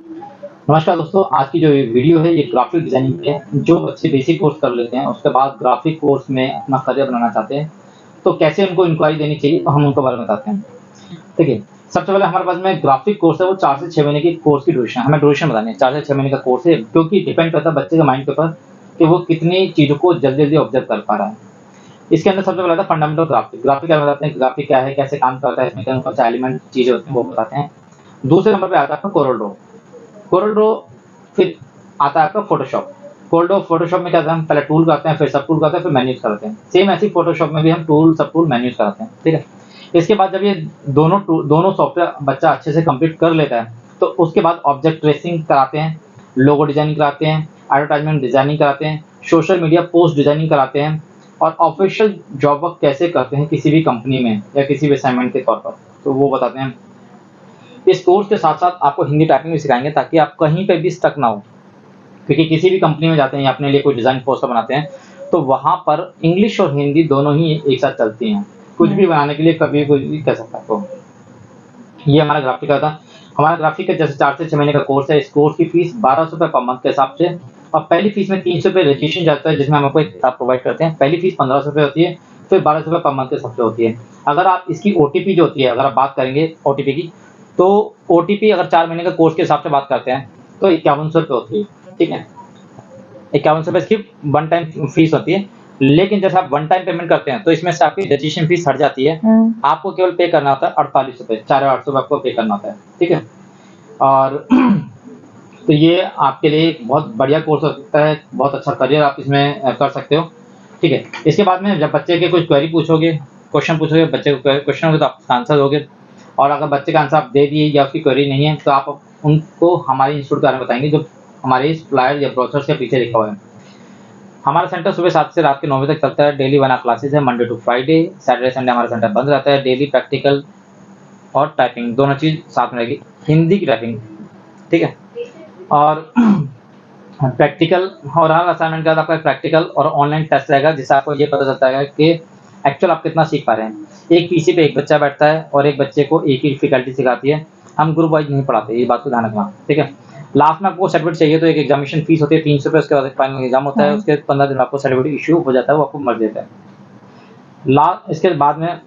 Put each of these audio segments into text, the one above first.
नमस्कार दोस्तों, आज की जो ये वीडियो है ये ग्राफिक डिज़ाइनिंग पे है। जो बच्चे बेसिक कोर्स कर लेते हैं, उसके बाद ग्राफिक कोर्स में अपना करियर बनाना चाहते हैं, तो कैसे उनको इंक्वायरी देनी चाहिए, तो हम उनके बारे में बताते हैं। देखिए, सबसे पहले हमारे पास में ग्राफिक कोर्स है, वो 4 से 6 महीने की कोर्स की ड्यूरेशन है। हमें ड्यूरेशन बतानी है, 4 से 6 महीने का कोर्स है, क्योंकि डिपेंड करता है बच्चे के माइंड के ऊपर कि वो कितनी चीज़ों को जल्दी-जल्दी ऑब्ज़र्व कर पा रहा है। इसके अंदर सबसे पहले आता है फंडामेंटल ग्राफिक। ग्राफिक क्या बताते हैं, ग्राफिक क्या है, कैसे काम करता है, इसमें कौन-कौन सा एलिमेंट चीज़ें होती हैं, वो बताते हैं। दूसरे नंबर पे आता है आपका कोरल ड्रॉ। कोरल ड्रॉ फिर आता है आपका फ़ोटोशॉप। कोरल ड्रॉ फ़ोटोशॉप में क्या होता है, हम पहले टूल करते हैं, फिर सब टूल करते हैं, फिर मेन्यू यूज़ करते हैं। सेम ऐसे ही फ़ोटोशॉप में भी हम टूल, सब टूल, मेन्यू यूज़ करते हैं, ठीक है? इसके बाद जब ये दोनों सॉफ्टवेयर बच्चा अच्छे से कंप्लीट कर लेता है, तो उसके बाद ऑब्जेक्ट ट्रेसिंग कराते हैं, लोगो डिज़ाइनिंग कराते हैं, एडवर्टाइज़मेंट डिज़ाइनिंग कराते हैं, सोशल मीडिया पोस्ट डिज़ाइनिंग कराते हैं और ऑफ़िशियल जॉब वर्क कैसे करते हैं किसी भी कंपनी में या किसी भी असाइनमेंट के तौर पर, तो वो बताते हैं। इस कोर्स के साथ-साथ आपको हिंदी टाइपिंग भी सिखाएँगे ताकि आप कहीं पे भी स्टक ना हो। क्योंकि किसी भी कंपनी में जाते हैं या अपने लिए कोई डिज़ाइन पोस्टर बनाते हैं, तो वहाँ पर इंग्लिश और हिंदी दोनों ही एक साथ चलती हैं। कुछ भी बनाने के लिए कभी कुछ भी कह सकता है आपको। ये हमारा ग्राफिक का था। हमारा ग्राफिक का जैसे 4 से 6 महीने का कोर्स है, इस कोर्स की फीस ₹1200 पर मंथ के हिसाब से और पहली फीस में ₹300 रजिस्ट्रेशन जाता है, जिसमें हम आपको एक किताब प्रोवाइड करते हैं। पहली फीस ₹1500 होती है, फिर ₹1200 पर मंथ के हिसाब से होती है। अगर आप इसकी ओटीपी जो होती है, अगर आप बात करेंगे ओटीपी की, तो ओटीपी अगर 4 महीने का कोर्स के हिसाब से बात करते हैं, तो ₹5100 होती है, ठीक है? ₹51 इसकी वन टाइम फीस होती है। लेकिन जैसे आप वन टाइम पेमेंट करते हैं, तो इसमें से आपकी रजिस्ट्रेशन फीस हट जाती है। आपको केवल पे करना होता है ₹48, 4800 आपको पे करना होता है, ठीक है? और तो ये आपके लिए एक बहुत बढ़िया कोर्स हो सकता है, बहुत अच्छा करियर आप इसमें कर सकते हो, ठीक है? इसके बाद में जब बच्चे के कुछ क्वेरी पूछोगे, क्वेश्चन पूछोगे, बच्चे को क्वेश्चन होगा तो आप उसका आंसर दोगे और अगर बच्चे का आंसर आप दे दिए या उसकी क्वेरी नहीं है, तो आप उनको हमारे इंस्टीट्यूट के बारे में बताएँगे, जो हमारे इस फ्लायर या ब्रोचर के पीछे लिखा हुआ है। हमारा सेंटर सुबह 7 से रात के 9 बजे तक चलता है। डेली 1 आवर क्लासेस है, Monday to Friday. Saturday Sunday हमारा सेंटर बंद रहता है। डेली प्रैक्टिकल और टाइपिंग दोनों चीज़ साथ में रहेगी। हिंदी की टाइपिंग, ठीक है? और प्रैक्टिकल और हर असाइनमेंट के बाद आपका प्रैक्टिकल और ऑनलाइन टेस्ट रहेगा, जिससे आपको ये पता चलता है कि एक्चुअल आप कितना सीख पा रहे हैं। एक पीसी पे एक बच्चा बैठता है और एक बच्चे को एक ही डिफ़िकल्टी सिखाती है। हम ग्रुप वाइज़ नहीं पढ़ाते, ये बात को ध्यान रखना, ठीक है? लास्ट में आपको सर्टिफ़िकेट चाहिए तो एक एग्ज़ामिनेशन फ़ीस होती है ₹300, उसके बाद एक फाइनल एग्ज़ाम होता है, उसके 15 दिन में आपको सर्टिफ़िकेट इश्यू हो जाता है, वो आपको मिल देता है। इसके बाद में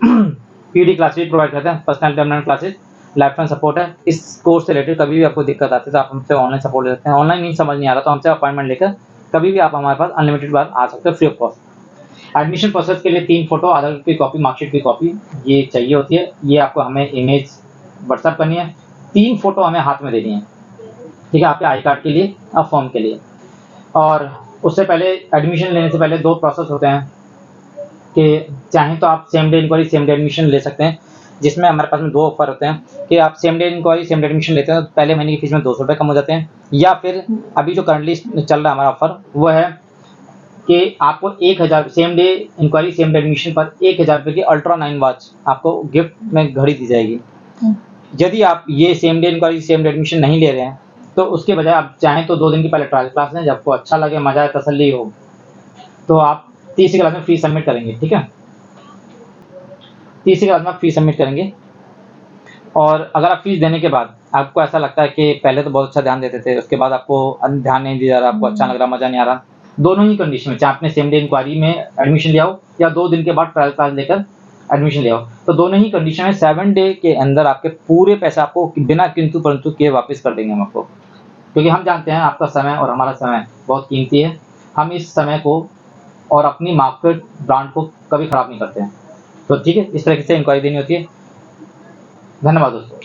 पीडी क्लासेस भी प्रोवाइड करते हैं, personal development classes, life time support है। इस कोर्स से रिलेटेड कभी भी आपको दिक्कत आती है तो आप हमसे ऑनलाइन सपोर्ट ले सकते हैं। ऑनलाइन नहीं समझ नहीं आ रहा तो हमसे अपॉइंटमेंट लेकर कभी भी आप हमारे पास अनलिमिटेड बार आ सकते हो free of cost. Admission process के लिए 3 फोटो, आधार कार्ड की कॉपी, मार्कशीट की कॉपी ये चाहिए होती है। ये आपको हमें इमेज व्हाट्सएप करनी है। 3 फोटो हमें हाथ में देनी है, ठीक है? आपके आई कार्ड के लिए और फॉर्म के लिए। और उससे पहले एडमिशन लेने से पहले 2 प्रोसेस होते हैं कि चाहें तो आप same day enquiry, same day admission ले सकते हैं, जिसमें हमारे पास में 2 ऑफ़र होते हैं कि आप same day enquiry, same day admission लेते हैं तो पहले महीने की फीस में ₹200 कम हो जाते हैं, या फिर अभी जो करंटली चल रहा है हमारा ऑफ़र वो है कि आपको 1000 same day enquiry, same day admission पर ₹1000 की अल्ट्रा 9 वॉच आपको गिफ्ट में घड़ी दी जाएगी। यदि आप ये same day enquiry, same day admission नहीं ले रहे हैं, तो उसके बजाय आप चाहें तो 2 दिन की पहले ट्रायल क्लास लें, जब आपको अच्छा लगे, मज़ा आए, तसल्ली हो, तो आप तीसरी क्लास में फीस सबमिट करेंगे, ठीक है? तीसरी क्लास में आप फीस सबमिट करेंगे और अगर आप फीस देने के बाद आपको ऐसा लगता है कि पहले तो बहुत अच्छा ध्यान देते थे, उसके बाद आपको ध्यान नहीं दिया जा रहा, आपको अच्छा लग रहा, मज़ा नहीं आ रहा, दोनों ही कंडीशन में, चाहे आपने सेम डे इंक्वायरी में एडमिशन लिया हो या 2 दिन के बाद ट्रायल क्लास लेकर एडमिशन लिया हो, तो दोनों ही कंडीशन में 7 डे के अंदर आपके पूरे पैसे आपको बिना किंतु परंतु किए वापस कर देंगे हम आपको। क्योंकि हम जानते हैं आपका समय और हमारा समय बहुत कीमती है। हम इस समय को और अपनी मार्केट ब्रांड को कभी खराब नहीं करते हैं। तो ठीक है, इस तरीके से इंक्वायरी देनी होती है। धन्यवाद दोस्तों।